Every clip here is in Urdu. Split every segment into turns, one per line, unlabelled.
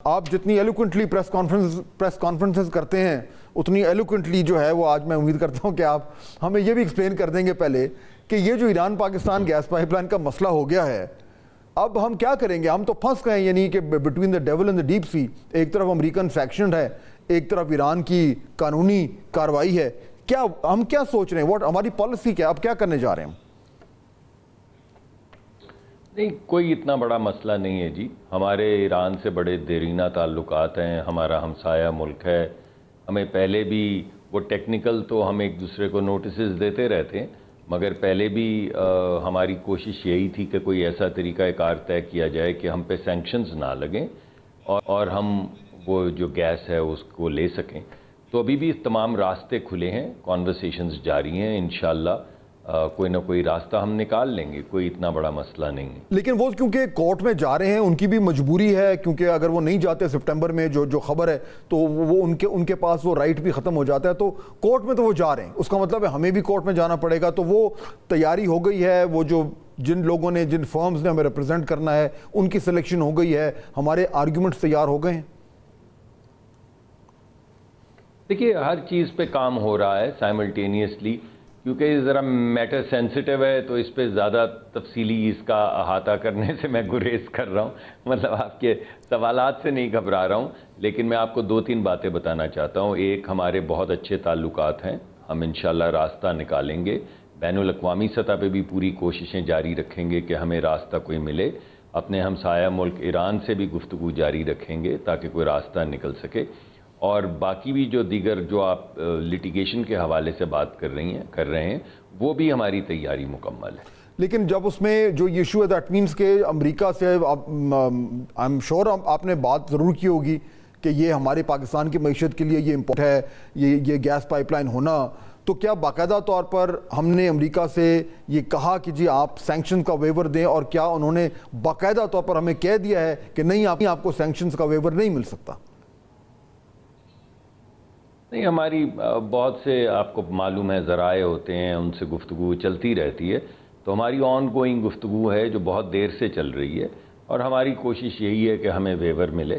آپ جتنی ایلوکوینٹلی پریس کانفرنسز کرتے ہیں اتنی ایلوکوینٹلی جو ہے وہ آج میں امید کرتا ہوں کہ آپ ہمیں یہ بھی ایکسپلین کر دیں گے پہلے کہ یہ جو Iran Pakistan gas pipeline کا مسئلہ ہو گیا ہے، اب ہم کیا کریں گے؟ ہم تو پھنس گئے، یعنی کہ between the dual and the deep sea, ایک طرف امریکن سیکشن ہے، ایک طرف ایران کی قانونی کارروائی ہے. کیا ہم کیا سوچ رہے ہیں؟ ہماری پالیسی کیا؟ اب کیا کرنے جا رہے ہیں ہم؟
نہیں، کوئی اتنا بڑا مسئلہ نہیں ہے جی. ہمارے ایران سے بڑے دیرینہ تعلقات ہیں، ہمارا ہمسایہ ملک ہے. ہمیں پہلے بھی وہ ٹیکنیکل تو ہم ایک دوسرے کو نوٹسز دیتے رہتے ہیں، مگر پہلے بھی ہماری کوشش یہی تھی کہ کوئی ایسا طریقہ کار طے کیا جائے کہ ہم پہ سینکشنز نہ لگیں اور ہم وہ جو گیس ہے اس کو لے سکیں. تو ابھی بھی تمام راستے کھلے ہیں، کانورسیشنز جاری ہیں. انشاءاللہ کوئی نہ کوئی راستہ ہم نکال لیں گے، کوئی اتنا بڑا مسئلہ نہیں ہے.
لیکن وہ کیونکہ کورٹ میں جا رہے ہیں، ان کی بھی مجبوری ہے، کیونکہ اگر وہ نہیں جاتے سپٹمبر میں جو خبر ہے تو وہ ان کے پاس وہ رائٹ بھی ختم ہو جاتا ہے. تو کورٹ میں تو وہ جا رہے ہیں، اس کا مطلب ہے ہمیں بھی کورٹ میں جانا پڑے گا. تو وہ تیاری ہو گئی ہے، وہ جو جن لوگوں نے، جن فرمز نے ہمیں ریپرزینٹ کرنا ہے ان کی سلیکشن ہو گئی ہے، ہمارے آرگیومنٹس تیار ہو گئے ہیں.
دیکھیے، ہر چیز پہ کام ہو رہا ہے سائملٹینیسلی، کیونکہ یہ ذرا میٹر سینسٹیو ہے تو اس پہ زیادہ تفصیلی اس کا احاطہ کرنے سے میں گریز کر رہا ہوں. مطلب آپ کے سوالات سے نہیں گھبرا رہا ہوں، لیکن میں آپ کو 2-3 باتیں بتانا چاہتا ہوں. ایک، ہمارے بہت اچھے تعلقات ہیں، ہم انشاءاللہ راستہ نکالیں گے. بین الاقوامی سطح پہ بھی پوری کوششیں جاری رکھیں گے کہ ہمیں راستہ کوئی ملے. اپنے ہمسایہ ملک ایران سے بھی گفتگو جاری رکھیں گے تاکہ کوئی راستہ نکل سکے. اور باقی بھی جو دیگر جو آپ لٹیگیشن کے حوالے سے بات کر رہے ہیں وہ بھی ہماری تیاری مکمل ہے.
لیکن جب اس میں جو ایشو ہے، دیٹ مینس کہ امریکہ سے آئی ایم شور آپ نے بات ضرور کی ہوگی کہ یہ ہمارے پاکستان کی معیشت کے لیے یہ امپورٹ ہے، یہ گیس پائپ لائن ہونا. تو کیا باقاعدہ طور پر ہم نے امریکہ سے یہ کہا کہ جی آپ سینکشن کا ویور دیں، اور کیا انہوں نے باقاعدہ طور پر ہمیں کہہ دیا ہے کہ نہیں، آپ کو سینکشنز کا ویور نہیں مل سکتا؟
نہیں، ہماری بہت سے آپ کو معلوم ہے ذرائع ہوتے ہیں، ان سے گفتگو چلتی رہتی ہے. تو ہماری آن گوئنگ گفتگو ہے جو بہت دیر سے چل رہی ہے، اور ہماری کوشش یہی ہے کہ ہمیں ویور ملے.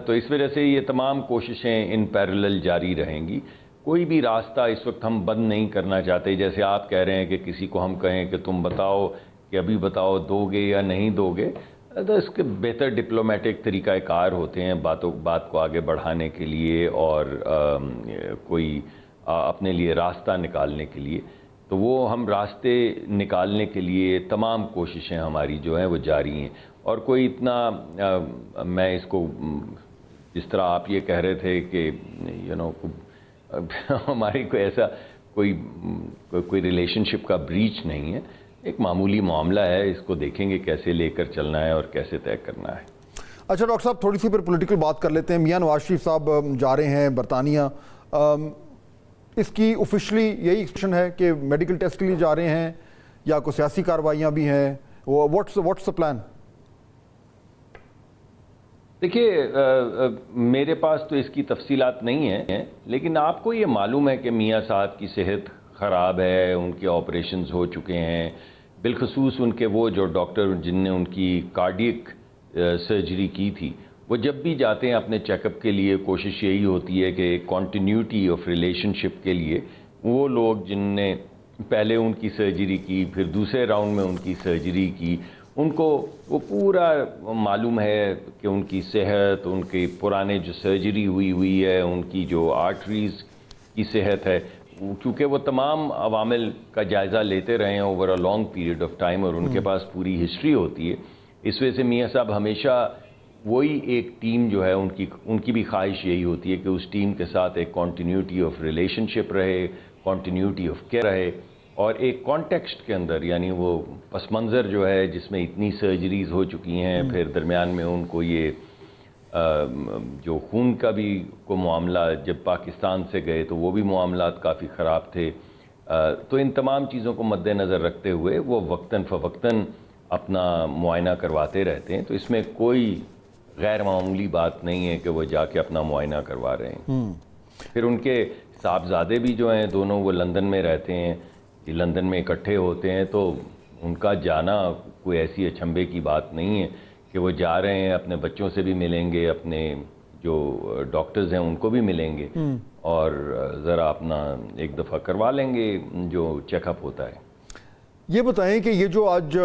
تو اس وجہ سے یہ تمام کوششیں ان پیرلل جاری رہیں گی. کوئی بھی راستہ اس وقت ہم بند نہیں کرنا چاہتے. جیسے آپ کہہ رہے ہیں کہ کسی کو ہم کہیں کہ تم بتاؤ کہ ابھی بتاؤ دو گے یا نہیں دو گے، تو اس کے بہتر ڈپلومیٹک طریقہ کار ہوتے ہیں بات کو آگے بڑھانے کے لیے اور کوئی اپنے لیے راستہ نکالنے کے لیے. تو وہ ہم راستے نکالنے کے لیے تمام کوششیں ہماری جو ہیں وہ جاری ہیں. اور کوئی اتنا میں اس کو جس طرح آپ یہ کہہ رہے تھے کہ ہماری کوئی ایسا کوئی ریلیشن شپ کا بریچ نہیں ہے. ایک معمولی معاملہ ہے، اس کو دیکھیں گے کیسے لے کر چلنا ہے اور کیسے طے کرنا ہے.
اچھا ڈاکٹر صاحب، تھوڑی سی پھر پولیٹیکل بات کر لیتے ہیں. میاں نواز شریف صاحب جا رہے ہیں برطانیہ. اس کی آفیشلی یہی ایکسپریشن ہے کہ میڈیکل ٹیسٹ کے لیے جا رہے ہیں، یا کوئی سیاسی کارروائیاں بھی ہیں؟ What's the plan?
دیکھیے، میرے پاس تو اس کی تفصیلات نہیں ہیں، لیکن آپ کو یہ معلوم ہے کہ میاں صاحب کی صحت خراب ہے، ان کے آپریشنز ہو چکے ہیں. بالخصوص ان کے وہ جو ڈاکٹر جن نے ان کی کارڈیک سرجری کی تھی، وہ جب بھی جاتے ہیں اپنے چیک اپ کے لیے کوشش یہی ہوتی ہے کہ ایک کنٹینیوٹی آف ریلیشن شپ کے لیے وہ لوگ جن نے پہلے ان کی سرجری کی، پھر دوسرے راؤنڈ میں ان کی سرجری کی، ان کو وہ پورا معلوم ہے کہ ان کی صحت، ان کے پرانے جو سرجری ہوئی ہے، ان کی جو آرٹریز کی صحت ہے، کیونکہ وہ تمام عوامل کا جائزہ لیتے رہے ہیں over a long period of time, اور ان کے پاس پوری ہسٹری ہوتی ہے. اس وجہ سے میاں صاحب ہمیشہ وہی ایک ٹیم جو ہے ان کی بھی خواہش یہی ہوتی ہے کہ اس ٹیم کے ساتھ ایک کنٹینیوٹی آف ریلیشن شپ رہے، کنٹینیوٹی آف کیئر رہے، اور ایک کانٹیکسٹ کے اندر، یعنی وہ پس منظر جو ہے جس میں اتنی سرجریز ہو چکی ہیں، پھر درمیان میں ان کو یہ جو خون کا بھی کو معاملہ، جب پاکستان سے گئے تو وہ بھی معاملات کافی خراب تھے. تو ان تمام چیزوں کو مد نظر رکھتے ہوئے وہ وقتاً فوقتاً اپنا معائنہ کرواتے رہتے ہیں. تو اس میں کوئی غیر معمولی بات نہیں ہے کہ وہ جا کے اپنا معائنہ کروا رہے ہیں. پھر ان کے صاحبزادے بھی جو ہیں دونوں، وہ لندن میں رہتے ہیں، لندن میں اکٹھے ہوتے ہیں. تو ان کا جانا کوئی ایسی اچنبھے کی بات نہیں ہے کہ وہ جا رہے ہیں، اپنے بچوں سے بھی ملیں گے، اپنے جو ڈاکٹرز ہیں ان کو بھی ملیں گے اور ذرا اپنا ایک دفعہ کروا لیں گے جو چیک اپ ہوتا ہے۔
یہ بتائیں کہ یہ جو آج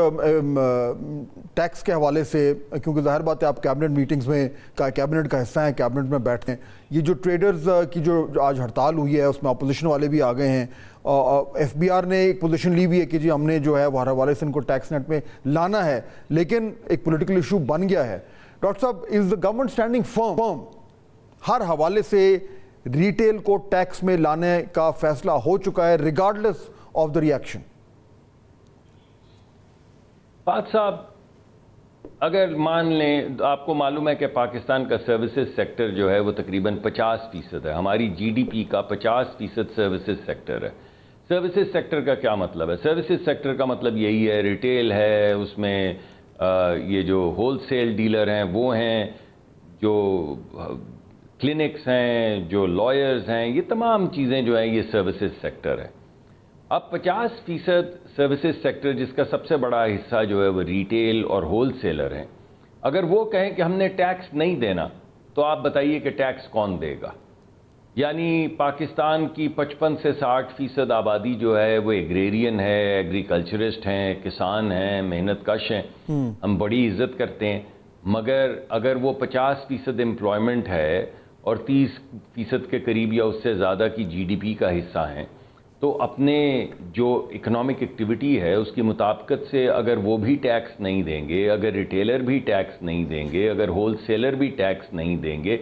ٹیکس کے حوالے سے، کیونکہ ظاہر بات ہے آپ کیبنٹ میٹنگز میں کیبنٹ کا حصہ ہیں، کیبنٹ میں بیٹھتے ہیں، یہ جو ٹریڈرز کی جو آج ہڑتال ہوئی ہے اس میں اپوزیشن والے بھی آ گئے ہیں، ایف بی آر نے ایک پوزیشن لی ہوئی ہے کہ جی ہم نے جو ہے وہ ہر حوالے سے ان کو ٹیکس نیٹ میں لانا ہے، لیکن ایک پولیٹیکل ایشو بن گیا ہے۔ ڈاکٹر صاحب، از دا گورنمنٹ اسٹینڈنگ فرم؟ ہر حوالے سے ریٹیل کو ٹیکس میں لانے کا فیصلہ ہو چکا ہے regardless of the reaction?
Fahad sahab, اگر مان لیں، آپ کو معلوم ہے کہ پاکستان کا سروسز سیکٹر جو ہے وہ تقریباً 50% ہے، ہماری جی ڈی پی کا 50% سروسز سیکٹر ہے۔ سروسز سیکٹر کا کیا مطلب ہے؟ سروسز سیکٹر کا مطلب یہی ہے، ریٹیل ہے، اس میں یہ جو ہول سیل ڈیلر ہیں وہ ہیں، جو کلینکس ہیں، جو لائرز ہیں، یہ تمام چیزیں جو ہیں یہ سروسز سیکٹر ہے۔ اب 50% سروسز سیکٹر جس کا سب سے بڑا حصہ جو ہے وہ ریٹیل اور ہول سیلر ہیں، اگر وہ کہیں کہ ہم نے ٹیکس نہیں دینا تو آپ بتائیے کہ ٹیکس کون دے گا؟ یعنی پاکستان کی 55 سے 60% آبادی جو ہے وہ ایگریرین ہے، ایگریکلچرسٹ ہیں، کسان ہیں، محنت کش ہیں، ہم بڑی عزت کرتے ہیں، مگر اگر وہ 50% امپلائمنٹ ہے اور 30% کے قریب یا اس سے زیادہ کی جی ڈی پی کا حصہ ہیں، تو اپنے جو اکنامک ایکٹیویٹی ہے اس کی مطابقت سے اگر وہ بھی ٹیکس نہیں دیں گے، اگر ریٹیلر بھی ٹیکس نہیں دیں گے، اگر ہول سیلر بھی ٹیکس نہیں دیں گے،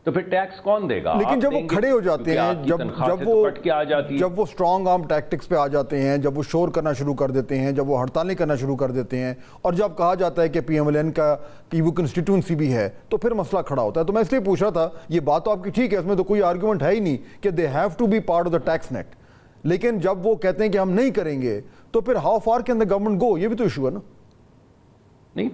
تو پھر ٹیکس کون دے گا؟
لیکن جب وہ کھڑے ہو جاتے ہیں، جب وہ اسٹرانگ آرم ٹیکٹکس پہ آ جاتے ہیں، جب وہ شور کرنا شروع کر دیتے ہیں، جب وہ ہڑتالیں کرنا شروع کر دیتے ہیں، اور جب کہا جاتا ہے کہ پی ایم ایل این کی وہ کنسٹیٹوئنسی بھی ہے، تو پھر مسئلہ کھڑا ہوتا ہے۔ تو میں اس لیے پوچھ رہا تھا، یہ بات تو آپ کی ٹھیک ہے، اس میں تو کوئی آرگومنٹ ہے ہی نہیں کہ they have to be part of the tax net, لیکن جب وہ کہتے ہیں کہ ہم نہیں کریں گے تو پھر how far can the government go? یہ بھی تو ایشو ہے نا۔
نہیں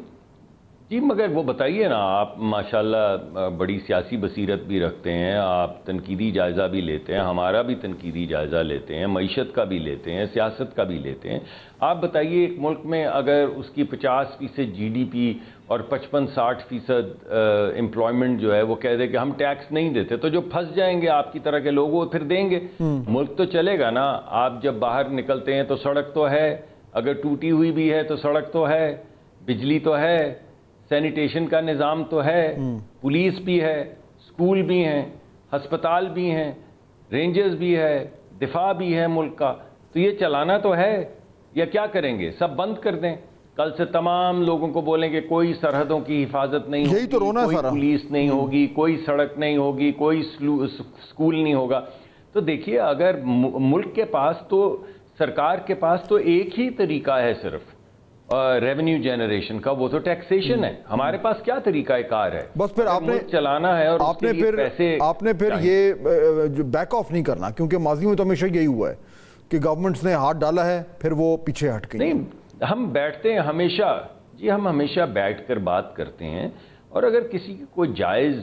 جی، مگر وہ بتائیے نا، آپ ماشاءاللہ بڑی سیاسی بصیرت بھی رکھتے ہیں، آپ تنقیدی جائزہ بھی لیتے ہیں، ہمارا بھی تنقیدی جائزہ لیتے ہیں، معیشت کا بھی لیتے ہیں، سیاست کا بھی لیتے ہیں۔ آپ بتائیے ایک ملک میں اگر اس کی 50% جی ڈی پی اور 55-60% امپلائمنٹ جو ہے وہ کہہ دے کہ ہم ٹیکس نہیں دیتے، تو جو پھنس جائیں گے آپ کی طرح کے لوگ وہ پھر دیں گے، ملک تو چلے گا نا۔ آپ جب باہر نکلتے ہیں تو سڑک تو ہے، اگر ٹوٹی ہوئی بھی ہے تو سڑک تو ہے، بجلی تو ہے، سینیٹیشن کا نظام تو ہے، پولیس بھی ہے، اسکول بھی ہیں، ہسپتال بھی ہیں، رینجرز بھی ہے، دفاع بھی ہے ملک کا، تو یہ چلانا تو ہے۔ یا کیا کریں گے؟ سب بند کر دیں، کل سے تمام لوگوں کو بولیں کہ کوئی سرحدوں کی حفاظت نہیں ہوگی، کوئی پولیس نہیں ہوگی، کوئی سڑک نہیں ہوگی، کوئی اسکول نہیں ہوگا۔ تو دیکھیے، اگر ملک کے پاس تو، سرکار کے پاس تو ایک ہی طریقہ ہے صرف ریونیو جنریشن کا، وہ تو ٹیکسیشن ہے۔ ہمارے پاس کیا طریقہ کار ہے؟
بس پھر آپ نے
چلانا ہے اور
آپ نے پھر یہ بیک آف نہیں کرنا، کیونکہ ماضی میں تو ہمیشہ یہی ہوا ہے کہ گورنمنٹس نے ہاتھ ڈالا ہے پھر وہ پیچھے ہٹ گئی۔
نہیں، ہم بیٹھتے ہیں ہمیشہ، جی ہم ہمیشہ بیٹھ کر بات کرتے ہیں، اور اگر کسی کی کوئی جائز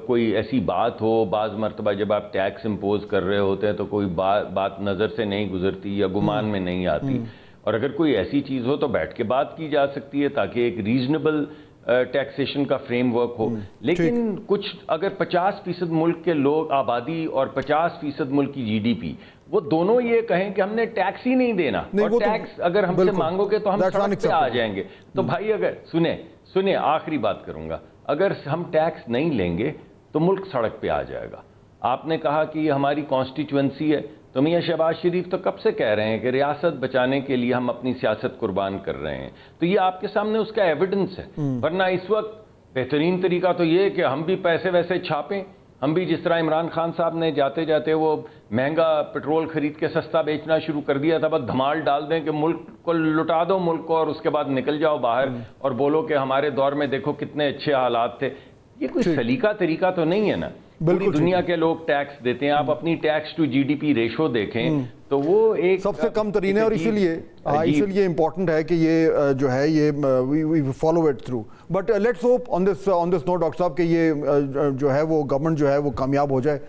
کوئی ایسی بات ہو، بعض مرتبہ جب آپ ٹیکس امپوز کر رہے ہوتے ہیں تو کوئی بات نظر سے نہیں گزرتی یا گمان میں نہیں آتی، اور اگر کوئی ایسی چیز ہو تو بیٹھ کے بات کی جا سکتی ہے تاکہ ایک ریزنیبل ٹیکسیشن کا فریم ورک ہو۔ لیکن کچھ اگر 50% ملک کے لوگ آبادی اور 50% ملک کی جی ڈی پی، وہ دونوں یہ کہیں کہ ہم نے ٹیکس ہی نہیں دینا، اور ٹیکس اگر ہم سے مانگو گے تو ہم سڑک پہ آ جائیں گے، تو بھائی اگر سنیں آخری بات کروں گا، اگر ہم ٹیکس نہیں لیں گے تو ملک سڑک پہ آ جائے گا۔ آپ نے کہا کہ یہ ہماری کانسٹیچوئنسی ہے، تو میاں شہباز شریف تو کب سے کہہ رہے ہیں کہ ریاست بچانے کے لیے ہم اپنی سیاست قربان کر رہے ہیں، تو یہ آپ کے سامنے اس کا ایویڈنس ہے۔ ورنہ اس وقت بہترین طریقہ تو یہ ہے کہ ہم بھی پیسے ویسے چھاپیں، ہم بھی جس طرح عمران خان صاحب نے جاتے جاتے وہ مہنگا پیٹرول خرید کے سستا بیچنا شروع کر دیا تھا، بس دھمال ڈال دیں کہ ملک کو لٹا دو، ملک کو، اور اس کے بعد نکل جاؤ باہر اور بولو کہ ہمارے دور میں دیکھو کتنے اچھے حالات تھے۔ یہ کوئی سلیقہ طریقہ تو نہیں ہے نا۔ پوری دنیا کے لوگ ٹیکس دیتے ہیں، آپ اپنی tax to G D P ratio دیکھیں تو وہ ایک
سب سے کم ترین ہے، اور اسی لیے امپورٹنٹ ہے کہ یہ جو ہے یہ we follow it through. But let's hope on this note doctor صاحب کہ یہ جو ہے وہ گورنمنٹ جو ہے وہ کامیاب ہو جائے،